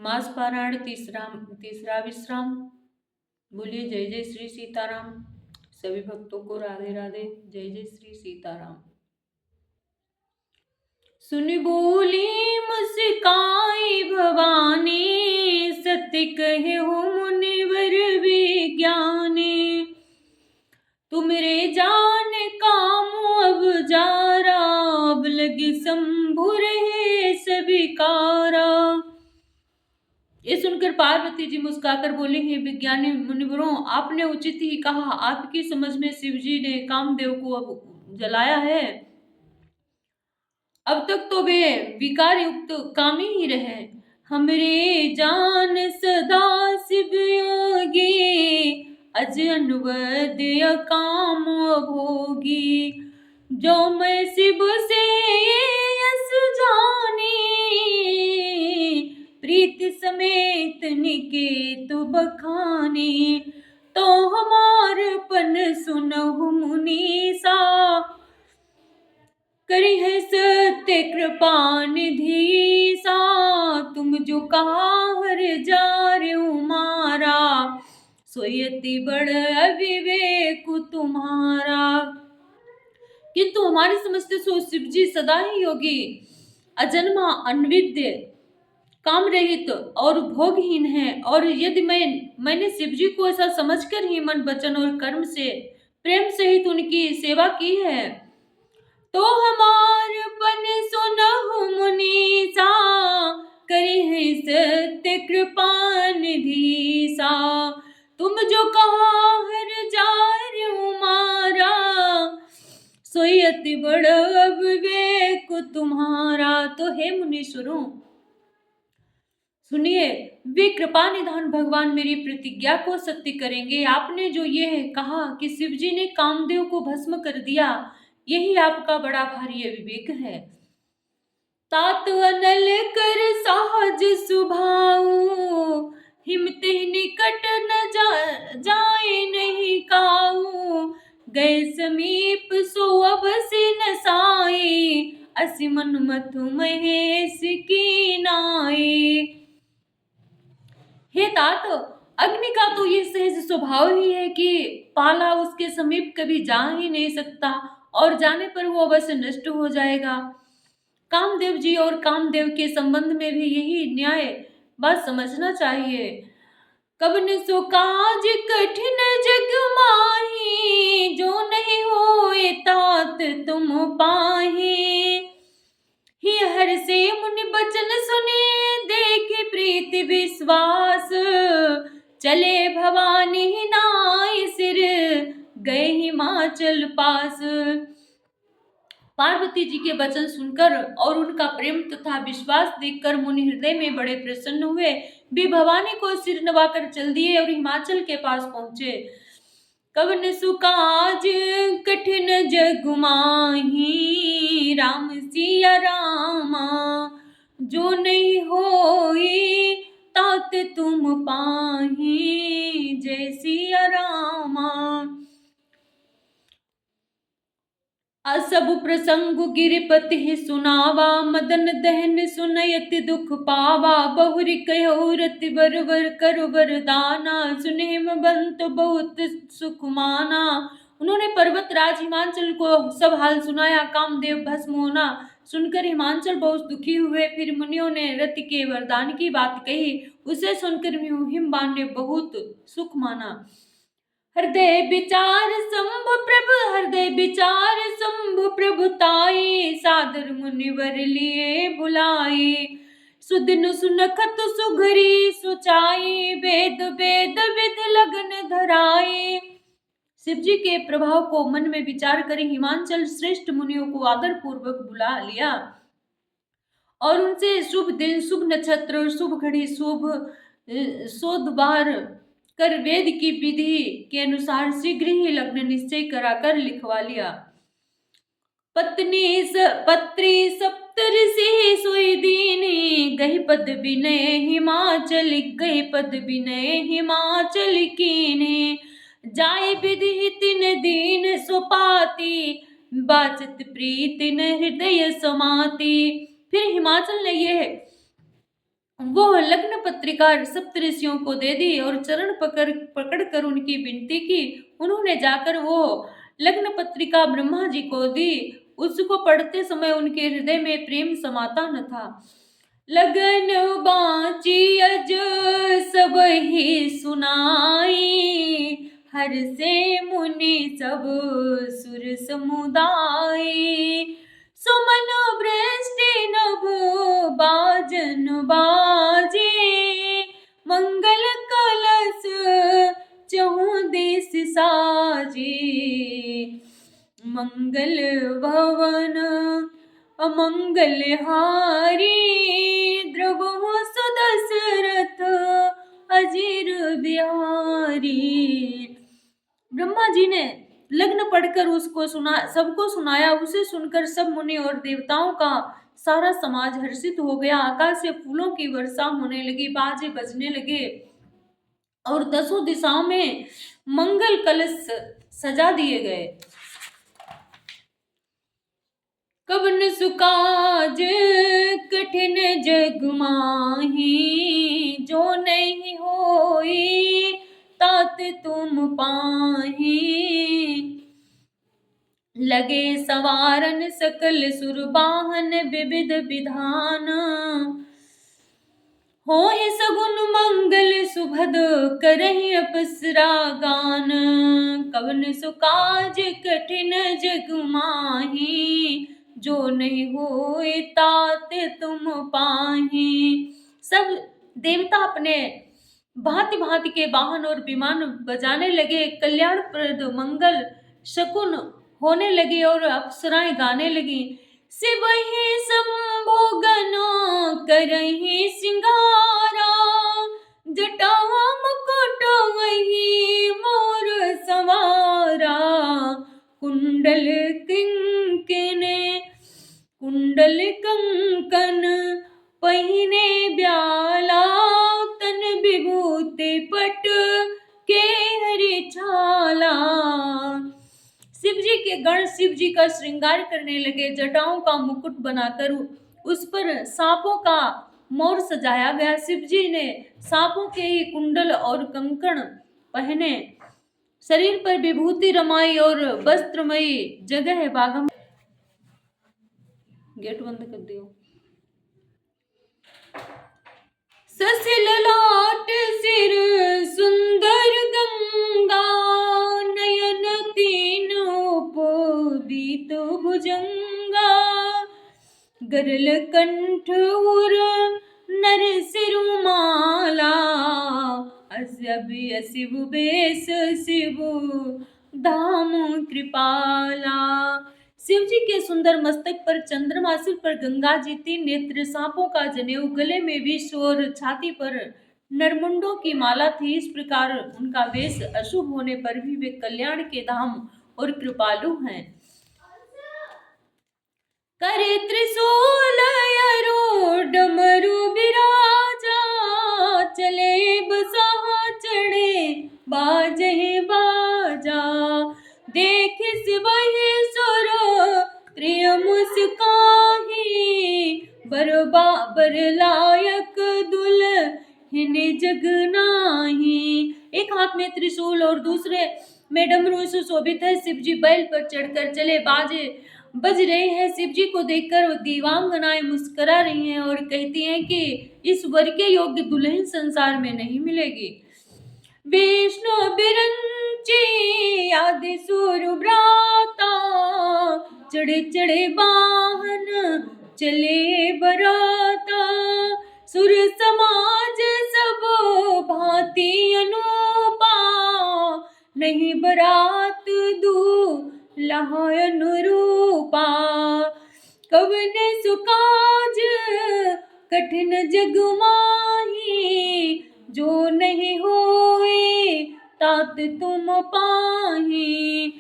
मास पारायण तीसरा तीसरा विश्राम। बोलिए जय जय श्री सीताराम। सभी भक्तों को राधे राधे, जय जय श्री सीताराम। सुन बोली मुस्काई भवानी, सत्य कहे हो मुनिवर विज्ञानी। तुमरे जान काम अब जारा, अब लगे शंभु रहे सभी कारा। ये सुनकर पार्वती जी मुस्कुराकर बोली, हे विज्ञानी मुनिवरों, आपने उचित ही कहा। आपकी समझ में शिव जी ने कामदेव को अब जलाया है। अब तक तो वे विकार युक्त कामी ही रहे। हमरे जान सदा शिव योगी, अज अनुवद्य काम भोगी। जो मैं शिव से यस जानी, प्रीत समेत निकेत बखानी। तो हमार पन सुनहु मुनीसा, करी है सत्य कृपा निधि सा। तुम जो कहा हर जार उमारा, सोयति बड़ अविवेक तुम्हारा। किंतु हमारी समझते सो शिव जी सदा ही योगी, अजन्मा, अनविद्य, काम रहित और भोगहीन है। और यदि मैंने शिव जी को ऐसा समझकर ही मन, वचन और कर्म से प्रेम सहित उनकी सेवा की है, तो हमार पन सुनहु मुनीसा, करे है सत्य कृपा निधि सा। तुम जो कहा हर जार उमारा, सोई अति बड़ अविवेक तुम्हारा। तो हे मुनीश्वरों सुनिए, वे कृपा निधान भगवान मेरी प्रतिज्ञा को सत्य करेंगे। आपने जो ये कहा कि शिव जी ने कामदेव को भस्म कर दिया, यही आपका बड़ा भारी विवेक है। तात अनल कर सहज सुभाऊ, हिमत निकट न जाए नहीं काऊ। गए समीप सो अब से न साए, असि मन मथु महेश की नाए। हे तात, अग्नि का तो ये सहज स्वभाव ही है कि पाला उसके समीप कभी जा ही नहीं सकता, और जाने पर वो अवश्य नष्ट हो जाएगा। कामदेव जी और कामदेव के संबंध में भी यही न्याय बात समझना चाहिए। कबन सो काज कठिन जग माही, जो नहीं होए तात तुम पाही। ही हर से मुनि बचन सुने, देखे प्रीति विश्वास। चले भवानी नाय सिर, गए हिमाचल पास। पार्वती जी के वचन सुनकर और उनका प्रेम तथा विश्वास देखकर मुनि हृदय में बड़े प्रसन्न हुए। वे भवानी को सिर नवाकर चल दिए और हिमाचल के पास पहुंचे। कवन सुकाज कठिन जग माही, राम सिया रामा। जो नहीं होई तात तुम पाही, जय सिया रामा। असब प्रसंग गिरिपति सुनावा, मदन दहन सुनयति दुख पावा। बहुरी कहो रति बर वर करु वरदाना, सुने बंत बहुत सुख माना। उन्होंने पर्वत राज हिमाचल को सब हाल सुनाया। कामदेव भस्म होना सुनकर हिमाचल बहुत दुखी हुए। फिर मुनियों ने रति के वरदान की बात कही, उसे सुनकर हिमवान ने बहुत सुख माना। हृदय विचार शंभु प्रभु, हृदय विचार शंभु प्रभु ताई। सादर मुनिवर लिए बुलाए, सुदिन सुनखत सुघरी सुचाई। वेद वेद विध लगन धराए। शिव जी के प्रभाव को मन में विचार कर हिमाचल श्रेष्ठ मुनियों को आदर पूर्वक बुला लिया और उनसे शुभ दिन, शुभ नक्षत्र, शुभ घड़ी, शुभ शोधबार कर वेद की विधि के अनुसार शीघ्र ही लग्न निश्चय कराकर लिखवा लिया। पत्री सप्तऋषि सोई दीनी, गही पद विनय हिमाचल, गही पद विनय हिमाचल कीने। जाय विधि तिन दीन सुपाती, बाचत प्रीति न हृदय समाती। फिर हिमाचल ने यह वो लग्न पत्रिका सप्तऋषियों को दे दी और चरण पकड़ कर उनकी विनती की। उन्होंने जाकर वो लग्न पत्रिका ब्रह्मा जी को दी। उसको पढ़ते समय उनके हृदय में प्रेम समाता न था। लगन बाची अज सब ही सुनाई, हर से मुनि सब सुर समुदाय। सुमन वृष्टि नभ बाजन बाजे, मंगल कलश चहु दिस साजे। मंगल भवन अमंगल हारी, द्रवहु सुदशरथ अजीर बिहारी। ब्रह्मा जी ने लग्न पढ़कर उसको सबको सुनाया। उसे सुनकर सब मुनि और देवताओं का सारा समाज हर्षित हो गया। आकाश से फूलों की वर्षा होने लगी, बाजे बजने लगे और दसों दिशाओं में मंगल कलश सजा दिए गए। कवन सुकाज कठिन जग माही, जो नहीं होई तात तुम पाही। लगे सवारन सकल सुरबाहन, विविध विधान होहि सगुन मंगल सुभद, करहि अपसरा गान। कवन सुकाज कठिन जग माही, जो नहीं होए तात तुम पाही। सब देवता अपने भांति भांति के वाहन और विमान बजाने लगे। कल्याणप्रद मंगल शकुन होने लगे और अप्सराएं गाने लगी। शिवहि संभोगन करहि सिंगारा, जटावा मुकुट वही मोर सवारा। कुंडल कंकन पहिने ब्याला, तन विभूति पट के हरि छाला। शिव जी के गण शिव जी का श्रृंगार करने लगे। जटाओं का मुकुट बनाकर उस पर सांपों का मोर सजाया गया। शिव जी ने सांपों के ही कुंडल और कंकण पहने, शरीर पर विभूति रमाई और वस्त्रमयी जगह है बागम। गेट बंद कर दियो। ससिल लाट सिर सुंदर गंगा, नयन तीन उपबीत भुजंगा। गरल कंठ उर नर सिरुमाला, शिव बेस शिव धाम कृपाला। शिव जी के सुंदर मस्तक पर चंद्रमा, सिर पर गंगा जी, तीन नेत्र, सांपों का जनेऊ, गले में विष और छाती पर नरमुंडों की माला थी। इस प्रकार उनका वेश अशुभ होने पर भी वे कल्याण के धाम और कृपालु हैं। करे त्रिशूल डमरू बिराजा, चले बसहा चढ़े बाजे बाजा। देख शिवहि सुर त्रिय मुस्काही, बर लायक दुल्हन जग नाही। एक हाथ में त्रिशूल और दूसरे में डमरू सुशोभित है। शिव जी बैल पर चढ़कर चले, बाजे बज रहे हैं। शिव जी को देखकर दीवांगनाएं मुस्कुरा रही हैं और कहती हैं कि इस वर के योग्य दुल्हन संसार में नहीं मिलेगी। विष्णु बिरंची आदि सुर भ्राता, चढ़े चढ़े वाहन चले बराता। सुर समाज सब भांति अनूपा, नहीं बरात दूल्हा अनुरूपा। कवन सुकाज कठिन जग माही, जो नहीं होए तात तुम पाही।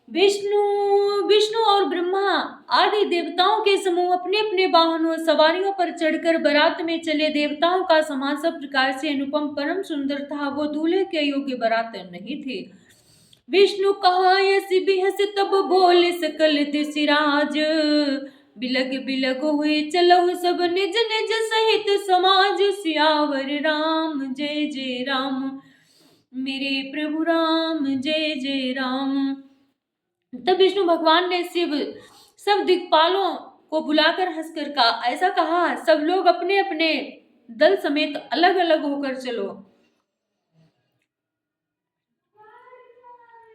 विष्णु और ब्रह्मा आदि देवताओं के समूह अपने अपने वाहनों सवारियों पर चढ़कर बारात में चले। देवताओं का समाज सब प्रकार से अनुपम परम सुंदर था। वो दूल्हे के योग्य बारात नहीं थी। विष्णु कहा यस बिहस तब बोले सकल दिशराज, बिलग बिलग हुए चलहु सब निज निज सहित समाज, सियावर राम जय जय राम, मेरे प्रभु राम जय जय राम। तब विष्णु भगवान ने शिव सब दिक्पालों को बुलाकर हंसकर कहा, ऐसा कहा, सब लोग अपने अपने दल समेत अलग अलग होकर चलो।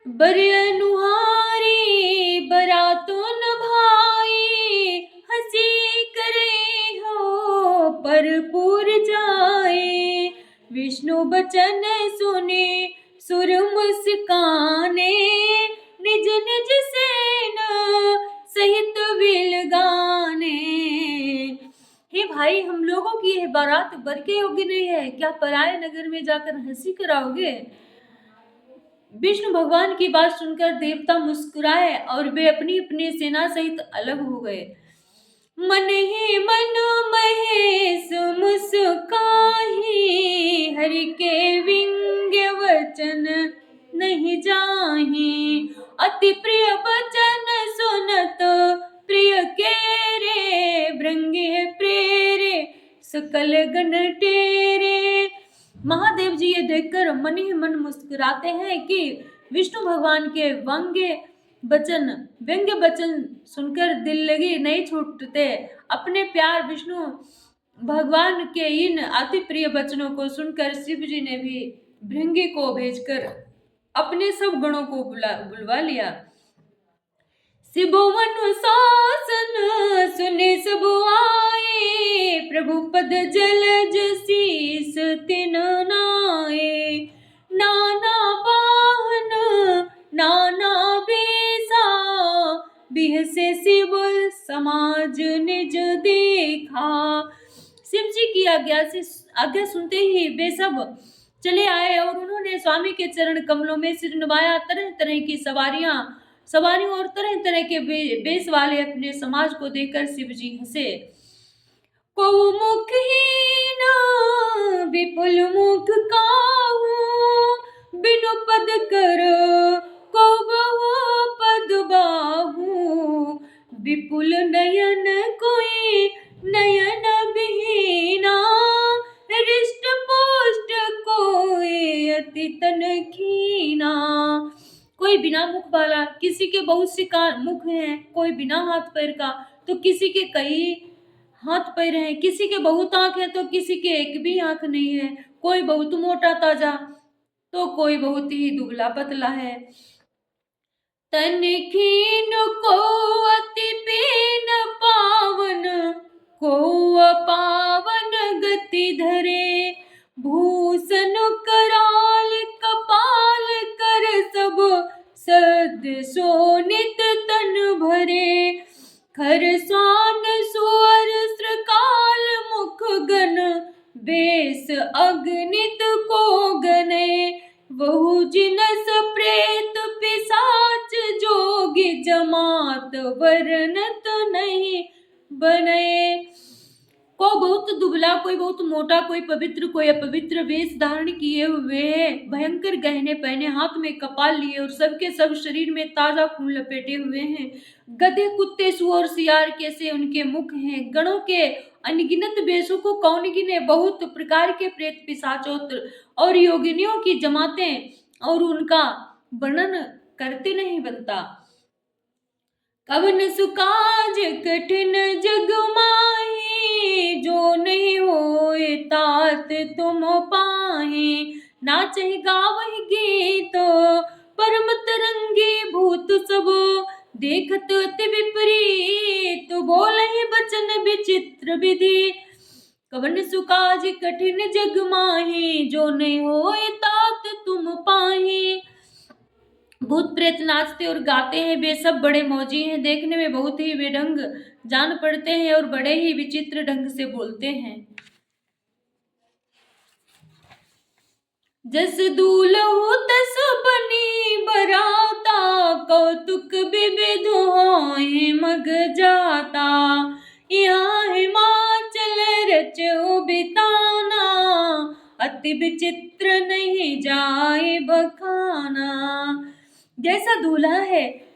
बरे अनुहारी बरातो न भाई, हंसी करे हो पर पूर जाए, विष्णु बचन सुने सुर मुस्काने, निज निज सेना सहित विल गाने। हे भाई, हम लोगों की यह बारात बर के योग्य नहीं है, क्या पराये नगर में जाकर हंसी कराओगे? विष्णु भगवान की बात सुनकर देवता मुस्कुराए और वे अपनी अपनी सेना सहित अलग हो गए। मन ही मन महेश मुस्काही, हरि के विंग्य वचन नहीं जाही, अति प्रिय वचन सुनत प्रिय के रे, भृंगे प्रेरे सकल गण टेरे। महादेव जी ये देखकर मन ही मन मुस्कुराते हैं कि विष्णु भगवान के व्यंग्य वचन सुनकर दिल लगी नहीं छूटते। अपने प्यार विष्णु भगवान के इन अति प्रिय वचनों को सुनकर शिव जी ने भी भृंगी को भेजकर अपने सब गणों को बुलवा लिया। शिवोवन शासन सुने सब आए, प्रभु पद जलज शीस तिन नाए, नाना वाहन नाना बेसा, बिहसे शिव समाज निज देखा। शिव जी की आज्ञा सुनते ही वे सब चले आए और उन्होंने स्वामी के चरण कमलों में सिर नवाया। तरह तरह की सवारियों और तरह तरह के बेस वाले अपने समाज को देखकर शिव जी हंसे। को मुखहीन विपुल मुख काहू, बिनु पद कर को बहु पद बाहू, विपुल नयन कोई नयन बिहीना, रिष्ट पुष्ट कोई अति तन खीना। कोई बिना मुख वाला, किसी के बहुत से मुख हैं, कोई बिना हाथ पैर का, तो किसी के कई हाथ पैर हैं, किसी के बहुत आंख है तो किसी के एक भी आंख नहीं है, कोई बहुत मोटा ताजा तो कोई बहुत ही दुबला पतला है। तन खीन को अति पीन पावन, को अपावन गति धरे, भूषण कराल कपाल कर सब सद सोनित तन भरे, खरसान सुअर श्रकाल मुख गन, बेस अगणित को गने, बहु जिनस प्रेत पिशाच जोगी, जमात वर्णत नहीं बने। को बहुत दुबला, कोई बहुत मोटा, कोई पवित्र कोई अपवित्र वेश धारण किए हुए है, भयंकर गहने पहने, हाथ में कपाल लिए और सबके सब शरीर में ताजा खून लपेटे हुए हैं। गधे कुत्ते सुअर सियार कैसे उनके मुख हैं। गणों के अनगिनत वेशों को कौन गिने। बहुत प्रकार के प्रेत पिशाचों और योगिनियों की जमातें, और उनका वर्णन करते नहीं बनता। कवन सुकाज कठिन जग माही, जो नहीं होए तात तुम पाहे, नाचहि गावहि गीत परम तरंगी, भूत सब देखत अति विपरीत, बोलहि बचन विचित्र विधि। कवन सुकाज कठिन जग माही, जो नहीं होए तात तुम पाही। भूत प्रेत नाचते और गाते हैं, वे सब बड़े मौजी हैं, देखने में बहुत ही बेढंग जान पड़ते हैं और बड़े ही विचित्र ढंग से बोलते हैं। जस दूल्हु तस बनी बराता, कौतुक विविध होए मग जाता, यहाँ हिमाचल रचो बिताना, अति विचित्र नहीं जाए बखाना। जैसा दूल्हा है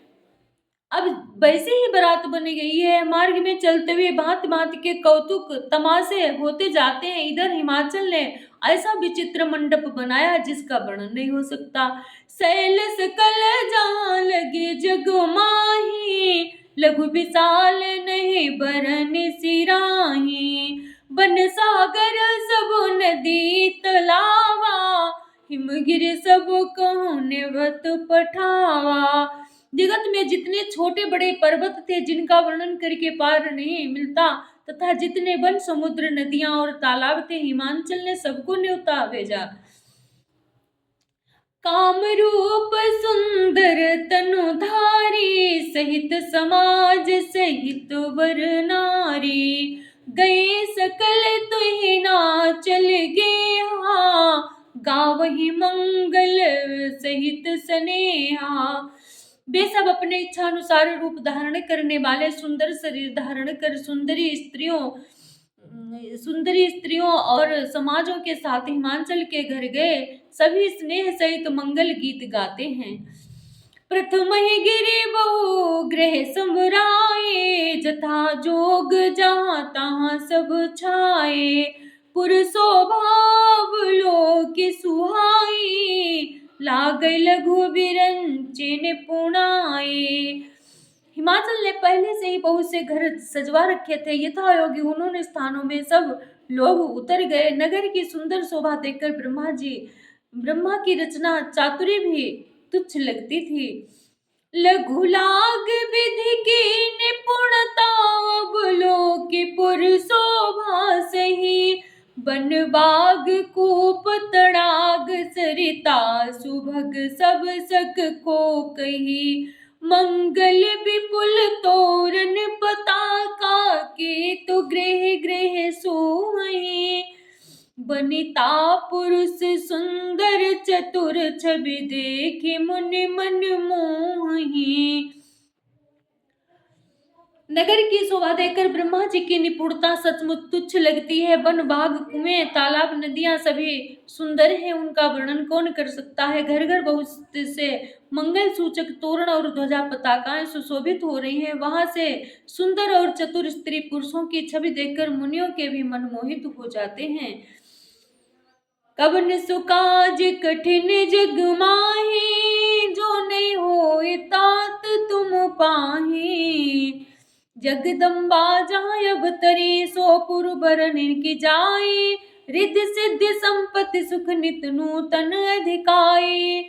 अब वैसे ही बारात बनी गई है। मार्ग में चलते हुए भांति भांति के कौतुक तमाशे होते जाते हैं। इधर हिमाचल ने ऐसा विचित्र मंडप बनाया जिसका वर्णन नहीं हो सकता। शैल सकल जहाँ लगे जग माही, लघु विशाल नहीं बरन सिराही। बन सागर सब नदी तलावा, हिमगिर सब कहूँ नेवत पठावा। जगत में जितने छोटे बड़े पर्वत थे जिनका वर्णन करके पार नहीं मिलता, तथा जितने वन समुद्र नदियां और तालाब थे, हिमाचल ने सबको न्योता भेजा। काम रूप सुंदर तनुधारी, सहित समाज सहित वर नारी। गए सकल तुहि नाचल गेहा, गावहि मंगल सहित स्नेहा। वे सब अपने इच्छानुसार रूप धारण करने वाले सुंदर शरीर धारण कर सुंदरी स्त्रियों और समाजों के साथ हिमाचल के घर गए। सभी स्नेह सहित मंगल गीत गाते हैं। प्रथम ही गिरे बहु ग्रह समराए, जथा जोग जहाँ तहाँ सब छाए। पुरुषो भाव लोक सुहाई, लागै लघु विरंचिन पुणाए। हिमाचल ने पहले से ही बहुत से घर सजवा रखे थे। यथायोगी उन्होंने स्थानों में सब लोग उतर गए। नगर की सुंदर शोभा देखकर ब्रह्मा की रचना चातुरी भी तुच्छ लगती थी। लघु लाग विधि की निपुणता, अब लोक पुर शोभा सही। बन बाग कूप तड़ाग सरिता, सुभग सब सक को कही। मंगल विपुल तोरण पताका, के तो गृह गृह सोहई। बनिता पुरुष सुंदर चतुर, छवि देखे मुनि मन मोहि। नगर की शोभा देखकर ब्रह्मा जी की निपुणता सचमुच तुच्छ लगती है। वन बाग कुएं तालाब नदियां सभी सुंदर हैं, उनका वर्णन कौन कर सकता है। घर घर बहुत से मंगल सूचक तोरण और ध्वजा पताकाएं सुशोभित हो रही हैं। वहां से सुंदर और चतुर स्त्री पुरुषों की छवि देखकर मुनियों के भी मन मोहित हो जाते हैं। कवन सुकाज कठिन जग माही, जो नहीं होए तात तुम पाही। जगदम्बा जहाँ अवतरी, सो पुर बरन की जाए। रिद्धि सिद्धि संपत्ति सुख नित नूतन अधिकाई।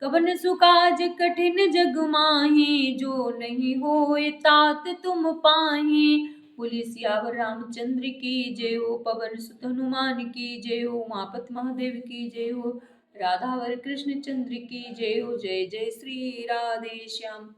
कवन सुकाज कठिन जग माही, जो नहीं होए तात तुम पाही। बोलिए सियावर रामचंद्र की जय हो, पवन सुत हनुमान की जय हो, उमापति महादेव की जय हो, राधावर कृष्ण चंद्र की जय हो। जय जय श्री राधे श्याम।